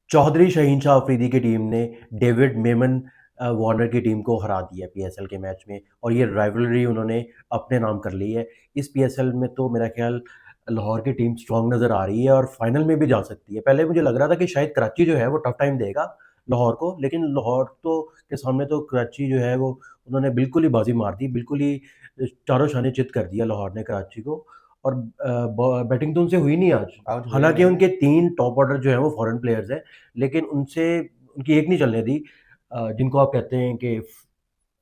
चौधरी शहीन शाह अफरीदी की टीम ने David Memon Warner की टीम को हरा दिया पीएसएल के मैच में, और ये राइवलरी उन्होंने अपने नाम कर ली है। इस पीएसएल में तो मेरा ख्याल लाहौर की टीम स्ट्रांग नज़र आ रही है और फाइनल में भी जा सकती है। पहले मुझे लग रहा था कि शायद कराची जो है वो टफ टाइम देगा लाहौर को, लेकिन लाहौर तो के सामने तो कराची जो है वो उन्होंने बिल्कुल ही बाजी मार दी, बिल्कुल ही चारों शाने चित कर दिया लाहौर ने कराची को। और बैटिंग तो उनसे हुई नहीं आज। आउट हुई हालांकि नहीं है। उनके 3 टॉप ऑर्डर जो हैं वो फॉरेन प्लेयर्स हैं, लेकिन उनसे उनकी एक नहीं चलने दी। जिनको आप कहते हैं कि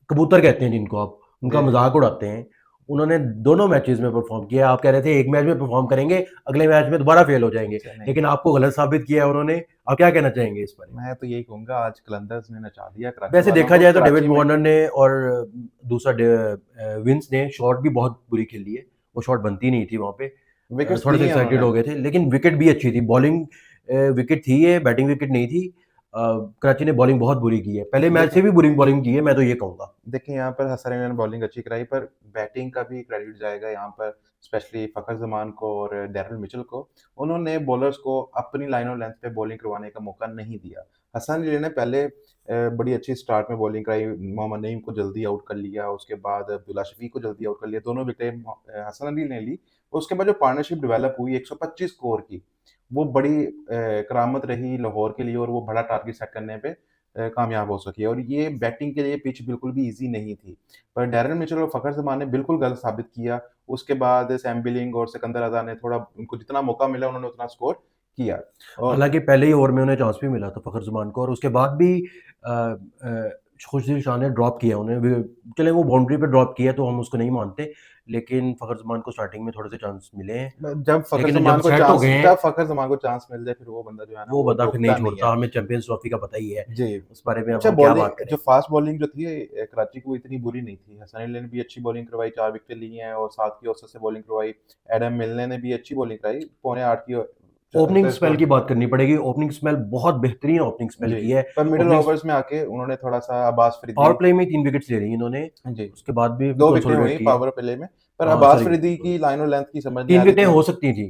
कबूतर कहते हैं जिनको आप, उनका जी जी। मज़ाक उड़ाते हैं। उन्होंने दोनों मैचेस में परफॉर्म किया। आप कह रहे थे एक मैच में परफॉर्म करेंगे, अगले मैच में दोबारा फेल हो जाएंगे, अच्छा नहीं, लेकिन आपको गलत साबित किया है उन्होंने। आप क्या कहना चाहेंगे इस बारे में? मैं तो यही कहूंगा आज कलंदर्स ने नचा दिया कराची वैसे वालों देखा को जाए तो डेविड कराची में। वार्नर ने और दूसरा विंस ने शॉट भी बहुत बुरी खेली है। वो शॉट बनती नहीं थी वहाँ पे। विकेट्स थोड़े ली से हैं एक्साइटेड उन्होंने। हो गए थे, लेकिन विकेट भी अच्छी थी। बॉलिंग विकेट थी, ये बैटिंग विकेट नहीं थी। कराची ने बॉलिंग बहुत बुरी की है, पहले मैच देखें से भी बुरी बॉलिंग की है, मैं तो ये कहूँगा। देखें यहाँ पर हसन अली ने बॉलिंग अच्छी कराई, पर बैटिंग का भी क्रेडिट जाएगा यहाँ पर, स्पेशली फ़खर ज़मान को और डैरल मिचेल को। उन्होंने बॉलर्स को अपनी लाइन और लेंथ पे बॉलिंग करवाने का मौका नहीं दिया। हसन अली ने पहले बड़ी अच्छी स्टार्ट में बॉलिंग कराई, मोहम्मद नईम को जल्दी आउट कर लिया, उसके बाद अब्दुल्ला शफीक को जल्दी आउट कर लिया, दोनों विकेटें हसन अली ने ली। उसके बाद जो पार्टनरशिप डेवलप हुई 125 स्कोर की, वो बड़ी करामत रही लाहौर के लिए, और वो बड़ा टारगेट सेट करने पे कामयाब हो सकी। और ये बैटिंग के लिए पिच बिल्कुल भी ईज़ी नहीं थी। पर डैरेन मिचेल और फ़खर ज़मान ने बिल्कुल गलत साबित किया। उसके बाद सैम बिलिंग और सिकंदर रज़ा ने थोड़ा, उनको जितना मौका मिला उन्होंने उतना स्कोर किया। और हालाँकि पहले ही ओवर में उन्हें चांस भी मिला था फ़खर ज़मान को, और उसके बाद भी खुशदिल शाह ने ड्रॉप किया उन्हें भी। चलें वो बाउंड्री पे ड्रॉप किया तो हम उसको नहीं मानते, लेकिन फ़खर ज़मान को स्टार्टिंग में थोड़े से चांस मिले हैं। जब फ़खर लेकिन ज़मान जब को सेट हो चांस गए हैं, जब फ़खर ज़मान को चांस मिल जाए, फिर वो बंदा जो है ना वो वो बंदा फिर नहीं रुकता नहीं छोड़ता। है। हमें चैंपियंस ट्रॉफी का पता ही है, जी। उस बारे में अब अच्छा, हम क्या बॉलिंग बात करें। जो फ़ास्ट बॉलिंग जो थी कराची की, वो इतनी बुरी नहीं थी। हसन अली ने भी अच्छी बॉलिंग करवाई, 4 विकेटें ली हैं और 7 की औसत से बॉलिंग करवाई। एडम मिलने ने भी अच्छी बॉलिंग कराई, पौने 8 की ओपनिंग से स्पेल स्कोर। की बात करनी पड़ेगी। ओपनिंग स्पेल बहुत बेहतरीन ओपनिंग स्पेल जी, की है। पर मिडल ओपनिंग ओवर्स में आके उन्होंने थोड़ा-सा अब्बास पावर फ़रीदी। प्ले में 3 विकेट्स ले ली इन्होंने, जी, उसके बाद भी 2 विकेटें कंसोलिडेट हुई किया। पावर प्ले में, पर हाँ, अब्बास सॉरी, फ़रीदी की लाइन और लेंथ की समझ नहीं 3 आ रही विकेटें थी। हो सकती थी।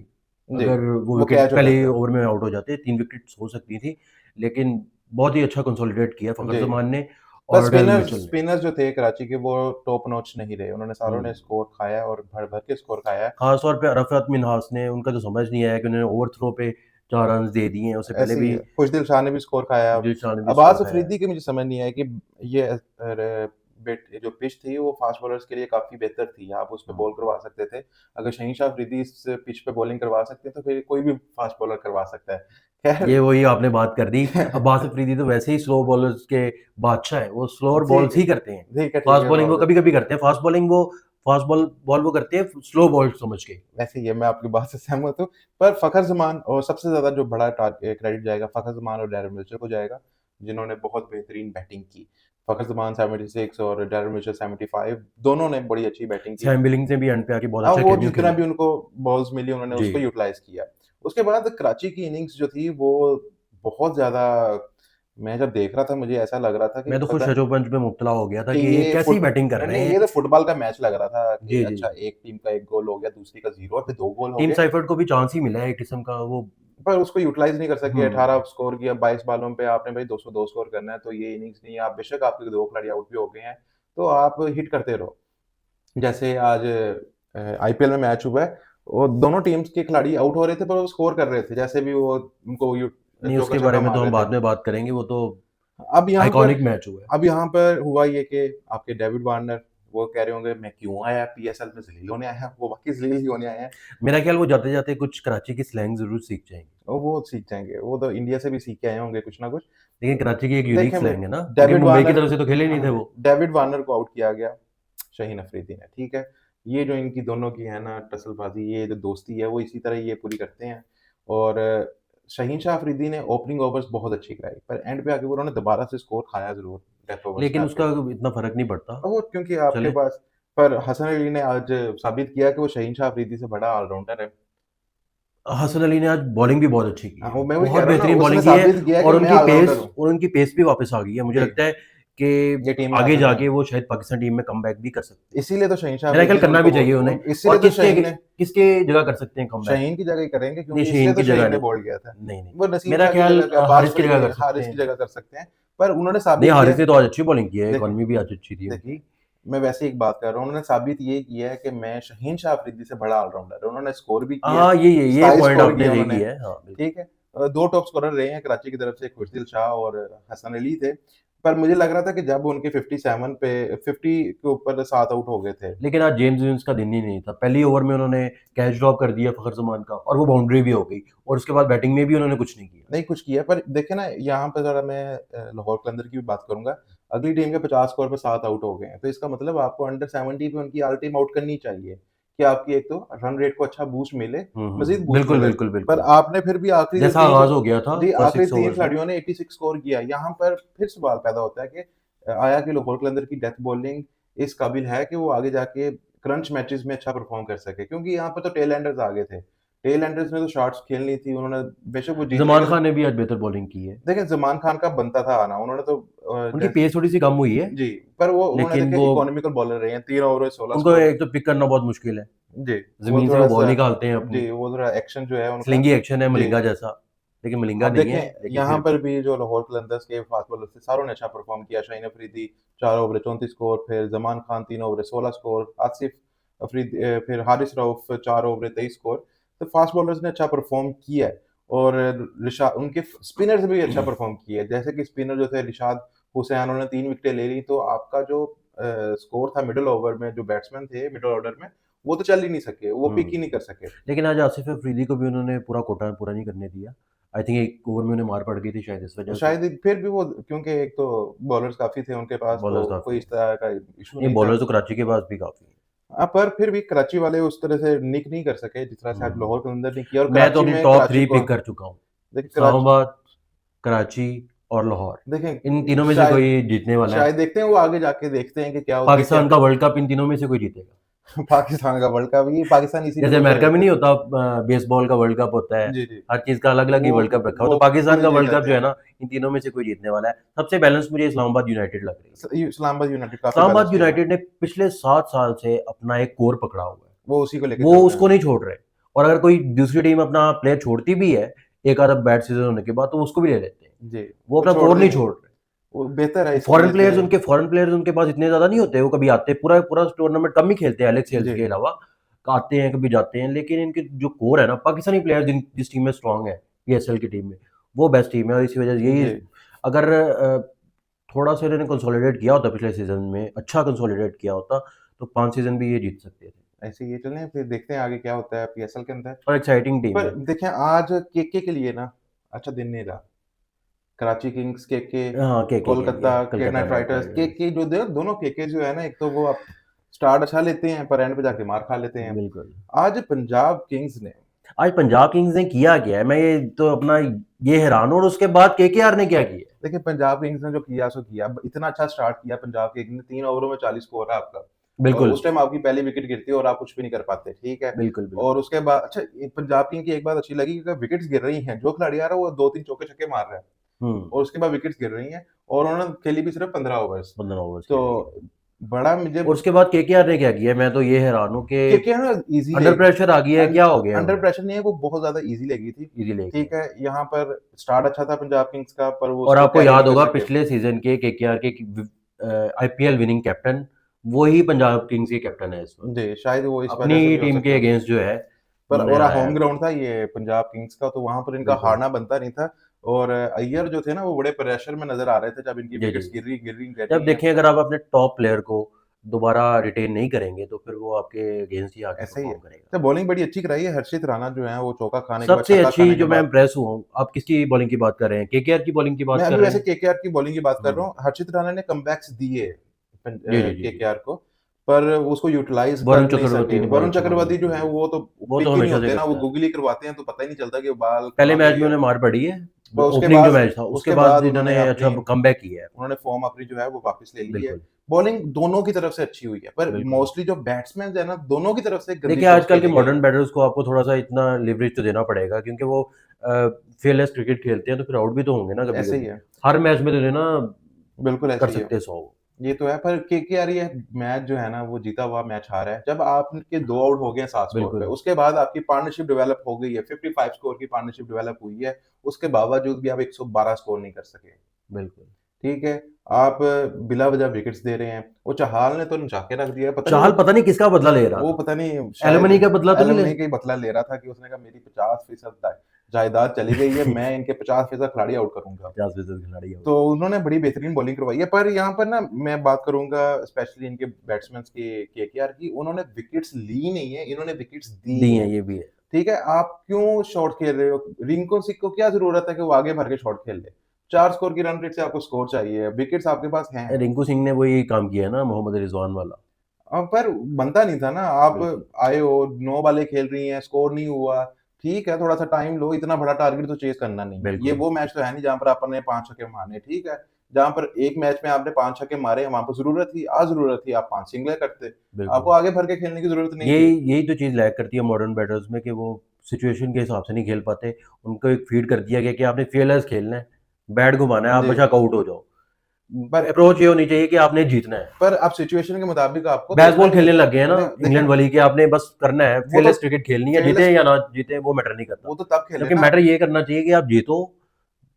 जी, अगर वो वो विकेट कैच हो पहले ही जाता। ओवर में आउट हो जाते, 3 विकेट्स हो सकती थी। लेकिन बहुत ही अच्छा कंसोलिडेट किया फ़खर जी, ज़मान ने पर और डेरिल स्पिनर्स मिचेल ने। स्पिनर्स जो थे कराची के, वो टॉप नॉच नहीं रहे। उन्होंने सारों हुँ। ने स्कोर खाया और भर-भर के स्कोर खाया है। ख़ास तौर पे अरफ़ात मिन्हास ने, उनका तो समझ नहीं आया कि उन्होंने ओवर थ्रो पे 4 रन्स दे दिए हैं। उससे पहले ऐसे ही भी है, खुशदिल शाह ने भी स्कोर खाया। दिलशान ने भी स्कोर अब्बास खाया है। अफरीदी की मुझे समझ नहीं आया कि ये जो पिच थी वो फास्ट बॉलर्स के लिए काफ़ी बेहतर थी, आप उस पे हुँ। बॉल करवा सकते थे। अगर शहीन शाह अफरीदी इस पिच पे बॉलिंग करवा सकते हैं, तो फिर कोई भी फास्ट बॉलर करवा सकता है। ये खैर। वही आपने बात कर दी। अब्बास अफरीदी तो वैसे ही स्लो बॉलर्स के बादशाह हैं, वो स्लोअर ठीक बॉल्स है, ही करते हैं। ठीक फ़ास्ट है, बॉलिंग वो कभी-कभी करते हैं, फ़ास्ट बॉल वो करते हैं स्लो बॉल समझ के। वैसे ही है, मैं आपकी बात से सहमत हूँ। पर फ़खर ज़मान, और सबसे ज़्यादा जो बड़ा क्रेडिट जाएगा फ़खर ज़मान और डैरेन मिचेल को जाएगा, जिन्होंने बहुत बेहतरीन बैटिंग की। फ़खर ज़मान 76 और डैरेन मिचेल 75, दोनों ने बड़ी अच्छी बैटिंग की। सैम बिलिंग्स ने भी एंड पे आके बहुत अब अच्छा वो कैमियो जितना खेला। भी उनको बॉल्स मिली, उन्होंने जी। उसको यूटिलाइज़ किया। उसके बाद कराची की इनिंग्स जो थी वो बहुत ज़्यादा, मैं जब देख रहा था मुझे ऐसा लग रहा था कि मैं तो खुद पता शतरंज में मुब्तला हो गया था कि कि ये ये कैसी फुट बैटिंग कर रहे नहीं, हैं। ये तो फुटबॉल का मैच लग रहा था कि जी, जी। अच्छा, एक टीम का 1 गोल हो गया, दूसरी का 0, फिर 2 गोल हो टीम गए। साइफर्ट को भी चांस ही मिला है एक किस्म का वो। पर उसको यूटिलाइज़ नहीं कर सके। हुँ। 18 स्कोर किया 22 बॉलों पे, आपने भाई 202 स्कोर करना है, तो ये इनिंग्स नहीं है। आप बेशक आपके 2 खिलाड़ी आउट भी हो गए हैं, तो आप हिट करते रहो। जैसे आज आईपीएल में मैच हुआ है, वो दोनों टीम्स के खिलाड़ी आउट हो रहे थे, पर वो स्कोर कर रहे थे, जैसे भी वो उनको नहीं, चौका उसके बारे छक्का में मार तो हम रहे थे। बाद में बात करेंगे, वो तो अब यहाँ पर आइकॉनिक मैच हुआ है। अब यहाँ पर हुआ ये कि आपके डेविड वार्नर, वो कह रहे होंगे मैं क्यों आया पीएसएल में, ज़लील होने आया। वो वाक़ई ज़लील ही होने आए हैं। मेरा ख्याल वो जाते-जाते कुछ कराची की स्लैंग ज़रूर सीख जाएँगे। और वो सीख जाएँगे, वो तो इंडिया से भी सीख के आए होंगे कुछ ना कुछ। लेकिन कराची की एक यूनिक देखें भाई, स्लैंग है ना, क्योंकि डेविड मुंबई की वार्नर तरफ से तो खेले नहीं हाँ थे जी, वो। डेविड वार्नर को आउट किया गया शाहीन अफरीदी ने, ठीक है? ये जो इनकी दोनों की है ना टसलबाज़ी, ये जो दोस्ती है, वो इसी तरह ये पूरी करते हैं। और शाहीन शाह अफरीदी ने ओपनिंग ओवर्स बहुत अच्छी कराई, पर एंड पे आके उन्होंने दोबारा से स्कोर खाया ज़रूर डेथ ओवर्स में लेकिन आके। उसका इतना फ़र्क नहीं पड़ता। वो क्योंकि आपके चलें। पास, पर हसन अली ने आज साबित किया कि वो शाहीन शाह अफरीदी से बड़ा ऑलराउंडर है। हसन अली ने आज बॉलिंग भी बहुत अच्छी की हाँ, है। वो मैं वही कह बहुत रहा हूँ ना, बेहतरीन उसने बॉलिंग की है, साबित किया कि और मैं ऑलराउंडर हूँ। उनकी पेस भी वापस आ गई है। मुझे जी। लगता है कि ये टीम में आ आगे सकते जाके हैं। वो शायद पाकिस्तान टीम में कमबैक भी कर सकते हैं। इसीलिए तो शहीन शाह मेरा ख्याल अफरीदी ने करना उनको भी चाहिए उन्हें। इसीलिए और तो शाहीन ने किसके जगह कर सकते हैं कमबैक? शाहीन की जगह ही करेंगे, नहीं, क्योंकि इसलिए शहीन तो की जगह शाहीन ने नहीं। बोल्ड किया था। नहीं, नहीं। वो नसीम मेरा शाह की ख्याल जगह, अब्बास हारिस की जगह फरीदी, कर सकते हारिस की हैं। जगह कर सकते हैं। पर उन्होंने नहीं, साबित किया, हारिस ने तो आज अच्छी बॉलिंग की है, देखें इकॉनमी भी आज अच्छी थी देखिए, उनकी। मैं वैसे ही एक बात कर रहा हूँ, उन्होंने साबित ये किया है कि मैं शहीन शाह अफरीदी से बड़ा ऑलराउंडर है। उन्होंने स्कोर भी किया है, हाँ, ये 27 पॉइंट स्कोर आपने किया सही उन्होंने, किया है। हाँ, बिल्कुल। ठीक है। 2 टॉप स्कोरर रहे हैं कराची की तरफ से, खुशदिल शाह और हसन अली थे। पर मुझे लग रहा था कि जब उनके 57 पे 50 के ऊपर 7 आउट हो गए थे। लेकिन आज जेम्स विम्स का दिन ही नहीं था। पहली ओवर में उन्होंने कैच ड्रॉप कर दिया फ़खर ज़मान का, और वो बाउंड्री भी हो गई, और उसके बाद बैटिंग में भी उन्होंने कुछ नहीं किया। नहीं कुछ किया, पर देखिए ना, यहाँ पे ज़रा मैं लाहौर कलंदर की भी बात करूँगा। अगली टीम के 50 स्कोर पे 7 आउट हो गए हैं, तो इसका मतलब आपको अंडर 70 पे उनकी ऑल टीम आउट करनी चाहिए, कि आपकी एक तो रन रेट को अच्छा बूस्ट मिले, मज़ीद बूस्ट बिल्कुल, मिले। बिल्कुल, पर बिल्कुल। आपने फिर भी आखिरी जो जैसा 3 आगाज़ हो गया था जी, फर्स्ट आखिरी 6 3 ओवर्स में। खिलाड़ियों ने 86 स्कोर किया। यहाँ पर फिर सवाल पैदा होता है कि आया कि लाहौर कलंदर की डेथ बॉलिंग इस काबिल है कि वो आगे जाके क्रंच मैचेस में अच्छा परफ़ॉर्म कर सके? क्योंकि यहाँ पे तो टेल एंडर्स आ गए थे। टेल एंडर्स ने तो शॉट्स खेलनी थी, उन्होंने बेशक वो जीतने ज़मान के, खान ने भी आज बेहतर बॉलिंग की है। देखिए ज़मान खान का बनता था आना, उन्होंने तो उनकी जैसे, पेस थोड़ी-सी कम हुई है, जी, पर वो उन्होंने लेकिन देखिए वो इकोनॉमिकल बॉलर रहे हैं, 3 ओवर में 16 उनको स्कोर। एक तो पिक करना बहुत मुश्किल है। जी, वो ज़मीन से वो बॉल थोड़ा-सा, निकालते हैं अपनी, जी, वो थोड़ा एक्शन जो है उनका, स्लिंगी एक्शन है जी। मलिंगा जैसा, लेकिन मलिंगा अब नहीं है, देखें, लेकिन यहाँ फिर पर भी। भी जो लाहौर कलंदर्स के फास्ट बॉलर थे, सारों ने अच्छा परफ़ॉर्म किया। शाहीन अफरीदी 4 ओवर 34 स्कोर, फिर ज़मान खान 3 ओवर 16 स्कोर, आसिफ अफरीदी, फिर हारिस रऊफ 4 ओवर 23 स्कोर। तो फास्ट बॉलर्स ने अच्छा परफ़ॉर्म किया है, और रिशा उनके स्पिनर्स ने भी अच्छा परफ़ॉर्म किया है। जैसे कि स्पिनर जो थे रिशाद हुसैन, उन्होंने 3 विकेटें ले ली, तो आपका जो स्कोर था मिडल ओवर में, जो बैट्समैन थे मिडल ऑर्डर में, वो तो चल ही नहीं सके, वो पिक ही नहीं कर सके। लेकिन आज आसिफ अफरीदी को भी उन्होंने पूरा कोटा पूरा नहीं करने दिया। आई थिंक एक ओवर में उन्हें मार पड़ गई थी शायद इस वजह से। शायद फिर भी वो, क्योंकि एक तो बॉलर्स काफ़ी थे उनके पास, बॉलर्स तो काफ़ी कोई हैं। इस तरह का इश्यू नहीं, नहीं था। बॉलर्स तो कराची के पास भी काफ़ी हैं। पर फिर भी कराची वाले उस तरह से निक नहीं कर सके जिस तरह से आज लाहौर कलंदर ने किया, और मैं तो कराची अपनी में टॉप कराची 3 को, पिक कर चुका हूँ। देखिए कराची, इस्लामाबाद, कराची और लाहौर। इन देखें तीनों में से शायद कोई जीतने वाला है। शायद देखते हैं, वो आगे जाके देखते हैं कि क्या होता है, क्या पाकिस्तान का वर्ल्ड कप इन तीनों में से कोई जीतेगा। पाकिस्तान का वर्ल्ड कप, ये पाकिस्तान इसीलिए जैसे खुश हो अमेरिका में जाते नहीं हैं। होता बेसबॉल का वर्ल्ड कप होता है, जी, जी। हर चीज़ का अलग-अलग ही वो वर्ल्ड कप रखा हो, तो वो पाकिस्तान खुद ही का जीत वर्ल्ड कप जाते जो है हैं। ना, इन तीनों में से कोई जीतने वाला है। सबसे बैलेंस मुझे इस्लामाबाद यूनाइटेड लग रही है। इस्लामाबाद यूनाइटेड काफ़ी बैलेंस इस्लामाबाद टीम है। यूनाइटेड ने पिछले 7 साल से अपना एक कोर पकड़ा हुआ है। वो उसी को लेके वो चल रहे उसको हैं। नहीं छोड़ रहे, और अगर कोई दूसरी टीम अपना प्लेयर छोड़ती भी है, एक आधा बैड सीज़न होने के बाद, तो उसको भी ले लेते हैं। जी, वो वो अपना छोड़ कोर नहीं देंगे। छोड़ रहे। वो बेहतर है इसके लिए कि, फॉरेन प्लेयर्स उनके पास इतने ज़्यादा नहीं होते, वो कभी आते हैं, पूरा पूरा टूर्नामेंट कम ही खेलते हैं एलेक्स हेल्स जी, के अलावा। आते हैं, कभी जाते हैं, लेकिन इनके जो कोर है ना, पाकिस्तानी प्लेयर जिस टीम में स्ट्रॉन्ग है, पीएसएल की टीम में, वो बेस्ट टीम है, और इसी वजह से यही, जी। अगर थोड़ा-सा इन्होंने कंसोलिडेट किया होता पिछले सीज़न में, अच्छा कंसोलिडेट किया होता, तो 5 सीज़न भी ये जीत सकते थे। ऐसे ये चलें, फिर देखते हैं आगे क्या होता है पीएसएल के अंदर। और एक्साइटिंग टीम पर है। देखें, आज केके के लिए ना अच्छा दिन नहीं रहा। कराची किंग्स, केके, हाँ, के लिए, कोलकाता के Calcutta Knight Knight Riders, Riders. KK जो दोनों केके जो है ना, एक तो वो आप स्टार्ट अच्छा लेते हैं पर एंड पे जाके मार खा लेते हैं। बिल्कुल। आज पंजाब किंग्स ने, आज पंजाब किंग्स ने किया क्या है? मैं ये तो अपना ये हैरान हूँ, और उसके बाद केकेआर ने क्या किया? देखिए पंजाब किंग्स ने जो किया सो किया। इतना अच्छा स्टार्ट किया पंजाब किंग्स ने, 3 ओवरों में 40 स्कोर है आपका, और बिल्कुल, उस टाइम आपकी पहली विकेट गिरती है और आप कुछ भी नहीं कर पाते, ठीक है? बिल्कुल, बिल्कुल। और उसके बाद अच्छा, ये पंजाब किंग्स की एक बात अच्छी लगी कि विकेट्स गिर रही हैं, जो खिलाड़ी आ रहा है वो 2-3 चौके-छक्के मार रहा है, हुँ, और उसके बाद विकेट्स गिर रही हैं, और उन्होंने खेली भी सिर्फ 15 ओवर्स। 15 ओवर्स तो खेली है। बड़ा मुझे, और उसके बाद केकेआर ने क्या किया? मैं तो ये हैरान हूँ कि क्योंकि है ना इजीली, अंडर प्रेशर आ गया है, क्या हो गया है अंडर उन्हें? प्रेशर नहीं है, वो बहुत ज़्यादा ईज़ी लगी थी। इज़ी लेके ठीक आए। है, यहाँ पर स्टार्ट अच्छा था पंजाब किंग्स का, पर वो और उसको आपको कैरी नहीं याद कर होगा सके। पिछले सीज़न के केकेआर के आईपीएल विनिंग कैप्टन, वो ही पंजाब किंग्स के कैप्टन है इस वक़्त। जी, शायद वो इस वजह से अपनी भी हो टीम के सकता है। अगेंस्ट जो है, पर उन्होंने और हराया होम था। ग्राउंड था ये पंजाब किंग्स का, तो वहाँ पर इनका बिल्कुल। हारना बनता नहीं था, और अय्यर जो थे ना, वो बड़े प्रेशर में नज़र आ रहे थे जब इनकी जी, जी, विकेट्स जी। गिर जब रही हैं। देखें, अगर आप अपने टॉप प्लेयर को दोबारा रिटेन नहीं करेंगे, तो फिर वो आपके अगेंस्ट ही आके ऐसा ही है। परफॉर्म करेगा। तो बॉलिंग बड़ी अच्छी कराई है हर्षित राणा जो हैं, वो चौका खाने के बाद, सबसे छक्का अच्छी खाने के जो मैं बाद। इम्प्रेस हुआ हूँ, आप किसकी बॉलिंग की बात कर रहे हैं? केकेआर की बॉलिंग की मैं बात कर अभी रहे वैसे हैं? केकेआर की बॉलिंग की बात कर रहा हुँ। हूँ। हर्षित राणा ने कमबैक्स दिए जी, जी, जी, जी। केकेआर को, पर उसको यूटिलाइज़ वरुण कर नहीं चक्रवर्ती सके। ने बहुत वरुण अच्छी बॉलिंग चक्रवर्ती जो की हैं, है। वो तो वो तो पिक ही नहीं हमेशा से होते ना, वो करता है। गूगली करवाते हैं तो पता ही नहीं चलता कि वो बाल पहले कहाँ मैच गई में है। उन्हें मार पड़ी है, और ओपनिंग जो मैच था, उसके उसके बाद बाद इन्होंने अच्छा कमबैक किया है। उन्होंने फ़ॉर्म अपनी जो है वो वापस ले ली है। बिल्कुल, बॉलिंग दोनों की तरफ से अच्छी हुई है, पर बिल्कुल। मोस्टली जो बैट्समैन है ना, दोनों की तरफ से गंदी देखिए, शॉट्स आजकल के खेली गई मॉडर्न हैं। बैटर्स को आपको थोड़ा-सा इतना लिवरेज तो देना पड़ेगा, क्योंकि वो फेयरलेस क्रिकेट खेलते हैं, तो फिर आउट भी तो होंगे ना ऐसे ही कभी-कभी। है। हर मैच में तो जो है ना, बिल्कुल कर ऐसे ही है। सकते 100। ये तो है, पर केकेआर ये मैच जो है ना, वो जीता हुआ मैच हारा है। जब आपके 2 आउट हो गए हैं 7 स्कोर पे, बिल्कुल, उसके बाद आपकी पार्टनरशिप डेवलप हो गई है, 55 स्कोर की पार्टनरशिप डेवलप हुई है, उसके बावजूद भी आप 112 स्कोर नहीं कर सके। बिल्कुल। ठीक है? आप बिला वजह विकेट्स दे रहे हैं। वो चहाल ने तो नचा के रख दिया है, पता नहीं चाहल पता नहीं किसका बदला ले रहा वो था। पता नहीं शायद एलिमनी का बदला तो नहीं ले एलुमनी का ही बदला ले रहा था कि उसने कहा मेरी 50% जायदाद चली गई है, मैं इनके 50% खिलाड़ी आउट करूँगा। 50% खिलाड़ी आउट। तो उन्होंने बड़ी बेहतरीन बॉलिंग करवाई है, पर यहाँ पर ना मैं बात करूँगा स्पेशली इनके बैट्समैन की केकेआर की, उन्होंने विकेट्स ली नहीं है, इन्होंने विकेट्स दी दी हैं, हैं। ये भी है। ठीक है? आप क्यों शॉट खेल रहे हो? रिंकू सिंह को क्या ज़रूरत है कि वो आगे भर के शॉट खेल ले? 4 स्कोर की रन रेट से आपको स्कोर चाहिए, विकेट्स आपके पास हैं। रिंकू सिंह ने वही काम किया है ना, मोहम्मद रिजवान वाला। पर बनता नहीं था ना, आप बिल्कुल, आए हो, 9 बालें खेल रही हैं, स्कोर नहीं हुआ, ठीक है, थोड़ा-सा टाइम लो, इतना बड़ा टारगेट तो चेज़ करना नहीं है। ये बिल्कुल। वो मैच तो है नहीं जहाँ पर आपने 5 छक्के मारने, ठीक है? जहाँ पर एक मैच में आपने 5 छक्के मारे, वहाँ पर ज़रूरत थी, ज़रूरत थी, आप 5 सिंगलें करते। आपको बिल्कुल। आगे भर के खेलने की ज़रूरत नहीं यही थी। यही तो चीज़ लैग करती है मॉडर्न बैटर्स में कि वो सिचुएशन के हिसाब से नहीं खेल पाते। उनको एक फीड कर दिया गया कि आपने फेयरलेस खेलना है, बैट घुमाना है, आप जी, बेशक आउट हो जाओ। पर अप्रोच ये होनी चाहिए कि आपने जीतना है। अब सिचुएशन के मुताबिक आपको देखना बेसबॉल भी खेलने लग गए हैं ना देखें इंग्लैंड वाली कि आपने बस करना है, वो तो फेयरलेस क्रिकेट खेलनी है, जीते फेयरलेस या ना जीते वो मैटर नहीं करता। वो तो तब खेले जबकि ना। मैटर ये करना चाहिए कि आप जीतो,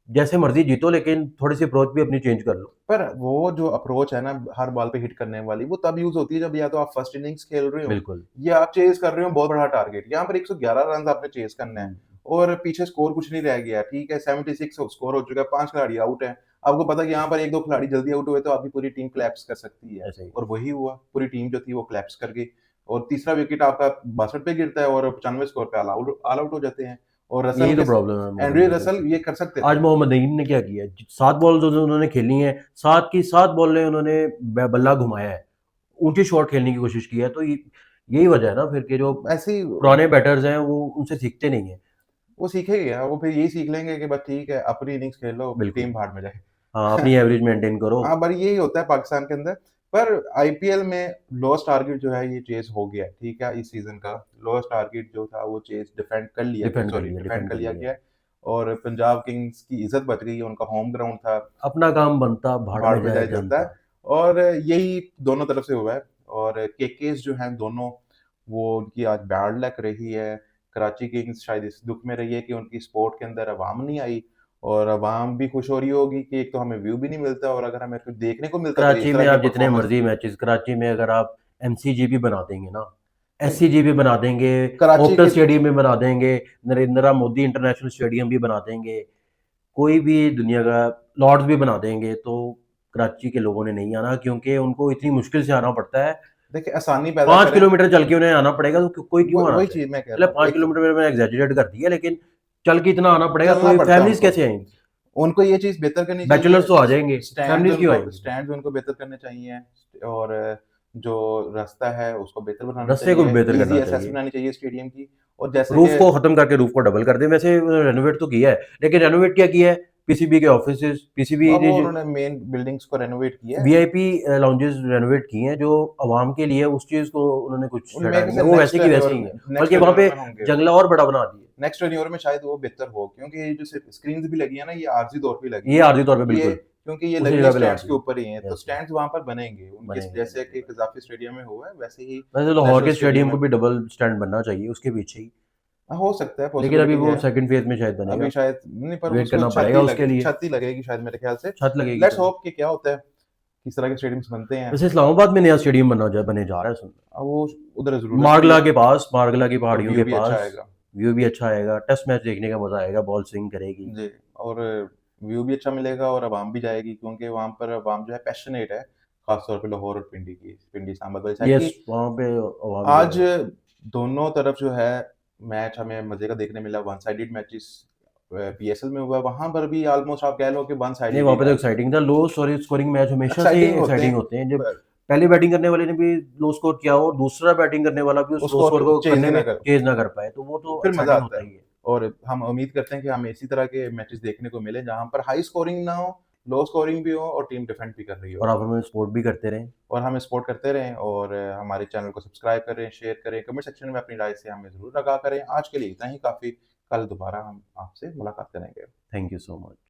जैसे मर्ज़ी जीतो लेकिन थोड़ी-सी अप्रोच भी अपनी चेंज कर लो। पर वो जो अप्रोच है ना हर बॉल पे हिट करने वाली, वो तब यूज़ होती है जब या तो आप फर्स्ट इनिंग्स खेल रहे हो बिल्कुल। या आप चेज़ कर रहे हो बहुत बड़ा टारगेट। यहाँ पर 111 रन्स आपने चेज़ करना है हुँ, और पीछे स्कोर कुछ नहीं रह गया, ठीक है? 76 स्कोर हो चुका है, 5 खिलाड़ी आउट हैं। आपको पता है कि यहाँ पर 1-2 खिलाड़ी जल्दी आउट हुए तो आपकी पूरी टीम कोलैप्स कर सकती है ऐसा ही है। और वही हुआ। पूरी टीम जो थी वो कोलैप्स कर गई और तीसरा विकेट आपका 62 पे गिरता है और 95 स्कोर पे ऑल आउट हो जाते हैं और रसल यही तो के प्रॉब्लम है मॉडर्न एंड्रे क्रिकेट रसल की। ये कर सकते आज थे। मोहम्मद नईम ने क्या किया है, 7 बॉल जो जो उन्होंने खेली हैं, 7 की 7 बॉल में उन्होंने बल्ला घुमाया है। ऊँची शॉट खेलने की कोशिश की है, तो ये यही वजह है ना फिर कि जो ऐसे ही पुराने बैटर्स हैं वो उनसे सीखते नहीं हैं। वो सीखेगा, वो फिर यही सीख लेंगे कि बस ठीक है, अपनी इनिंग्स खेलो, बिल्कुल। टीम भाड़ में जाए। हाँ, अपनी एवरेज मेंटेन करो। हाँ, पर यही होता है पाकिस्तान के अंदर। पर आईपीएल में लोएस्ट टारगेट जो है ये चेज़ हो गया है, ठीक है? इस सीज़न का लोएस्ट टारगेट जो था वो चेज़ डिफेंड कर लिया लिया। गया है और पंजाब किंग्स की इज़्ज़त बच गई है, उनका होम ग्राउंड था, अपना काम बनता, भाड़ भाड़ में में जाए जाए जनता जनता। और यही दोनों तरफ से हुआ है और केकेस जो हैं दोनों, वो उनकी आज बैड लक रही है। कराची किंग्स शायद इस दुःख में रही है कि उनकी स्पोर्ट के अंदर अवाम नहीं आई और अवाम भी खुश हो रही होगी कि एक तो हमें व्यू भी नहीं मिलता और अगर हमें कुछ देखने को मिलता तो इस कराची में तरह के आप जितने परफॉर्मेंस। मर्ज़ी मैचेज़ कराची में अगर आप एमसीजी बना देंगे ना, एससीजी बना देंगे, कराची ऑप्टल की स्टेडियम भी बना देंगे, नरेंद्र मोदी इंटरनेशनल स्टेडियम भी बना देंगे, कोई भी दुनिया का लॉर्ड्स भी बना देंगे, तो कराची के लोगों ने नहीं आना क्योंकि उनको इतनी मुश्किल से आना पड़ता है। देखिए आसानी पैदा 5 करें, किलोमीटर चल के उन्हें आना पड़ेगा तो कोई क्यों आना वही चाहे? चीज़ मैं कह चलो रहा हूँ। 5 एक किलोमीटर मैंने एग्ज़ैजरेट कर दिया लेकिन चल के इतना आना पड़ेगा, चलना कोई पड़ता है फैमिलीज़ उनको। कैसे आएँगी? उनको ये चीज़ बेहतर करनी चाहिए, बैचलर्स तो आ जाएँगे, फैमिलीज़ क्यों आएँगी? स्टैंड्स उनको बेहतर करने चाहिए और जो रास्ता है उसको बेहतर बनाना रास्ते को भी चाहिए, बेहतर ईज़ी करना एक्सेस चाहिए। बनानी चाहिए स्टेडियम की और जैसे रूफ कि को खत्म करके रूफ को डबल कर दें। वैसे रेनोवेट तो किया है, लेकिन रेनोवेट क्या किया है? पीसीबी के ऑफिसेज़, पीसीबी अब ने वो जो उन्होंने मेन बिल्डिंग्स को रेनोवेट किया है। वीआईपी लाउंजेस रेनोवेट किए हैं जो आवाम के लिए, उस चीज़ को उन्होंने कुछ छेड़ा मेरे ख्याल नहीं से है, वो वैसे की वैसे ही है। नेक्स्ट बल्कि वहाँ टेन्योर पे में होंगे। जंगला और बड़ा बना दिए। नेक्स्ट टेन्योर में शायद वो बेहतर हो क्योंकि ये जो स्क्रीन्स भी लगी है ना ये आर्ज़ी तौर पे लगी ये हैं। आर्ज़ी तौर पे ये बिल्कुल, क्योंकि ये उसी लगी है जगह पे लगा स्टैंड्स के दिए। ऊपर ही हैं, तो यस, यस, स्टैंड्स वहाँ पर बनेंगे। उनके बनेंगे, जैसे बनेंगे, कि बनेंगे। कज़ाफ़ी स्टेडियम में हुआ है वैसे ही वैसे लाहौर नेशनल के स्टेडियम स्टेडियम को में भी डबल स्टैंड बनना चाहिए उसके पीछे ही, हो सकता है, लेकिन अभी पॉसिबिलिटी वो है। सेकंड फेज़ में शायद अभी बनेगा। शायद नहीं पर वेट उसमें करना पड़ेगा उसके लिए, छत ही लगेगी शायद मेरे ख़्याल से। छत लगेगी लेट्स तभी। होप कि क्या होता है, किस तरह के स्टेडियम्स बनते हैं। वैसे इस्लामाबाद में नया स्टेडियम बने जा रहा है सुन। वो उधर ज़रूरत भी मारगला है के पास, मारगला की और पहाड़ियों व्यू के भी अच्छा पास, आएगा। व्यू भी अच्छा आएगा, टेस्ट मैच देखने का मज़ा आएगा, बॉल स्विंग करेगी। जी, और व्यू भी अच्छा मिलेगा और आवाम भी जाएगी क्योंकि वहाँ पर आवाम जो है पैशनेट है, ख़ास तौर पे लाहौर और पिंडी इस्लामाबाद वाली साइड यस, की। वहाँ पे अवाम जो आज है दोनों तरफ जो है मैच हमें मज़े का देखने मिला, वन साइडेड मैचेस पीएसएल में हुआ, वहाँ पर भी ऑलमोस्ट आप कह लो कि वन नहीं, साइडेड वहाँ ही पे तो रहा। एक्साइटिंग था। लो स्कोरिंग मैच हमेशा से एक्साइटिंग होते एक्साइटिंग हैं होते हैं। जब पर पहली बैटिंग करने वाले ने भी लो स्कोर किया हो और दूसरा बैटिंग करने वाला भी उस लो उसको स्कोर को चेज़ करने ही में ना करो, चेज़ ना कर पाए, तो वो तो फिर मज़ा एक्साइटिंग आता होता है। ही है। और हम उम्मीद करते हैं कि हमें इसी तरह के मैचेस देखने को मिले जहाँ पर हाई स्कोरिंग ना हो, लो स्कोरिंग भी हो और टीम डिफेंड भी कर रही और हो। आप हमें सपोर्ट भी करते रहें। और हमें सपोर्ट करते रहें और हमारे चैनल को सब्सक्राइब करें, शेयर करें, कमेंट सेक्शन में अपनी राय से हमें ज़रूर आगाह करें। आज के लिए इतना ही काफ़ी, कल दोबारा हम आपसे मुलाकात करेंगे। Thank you so much.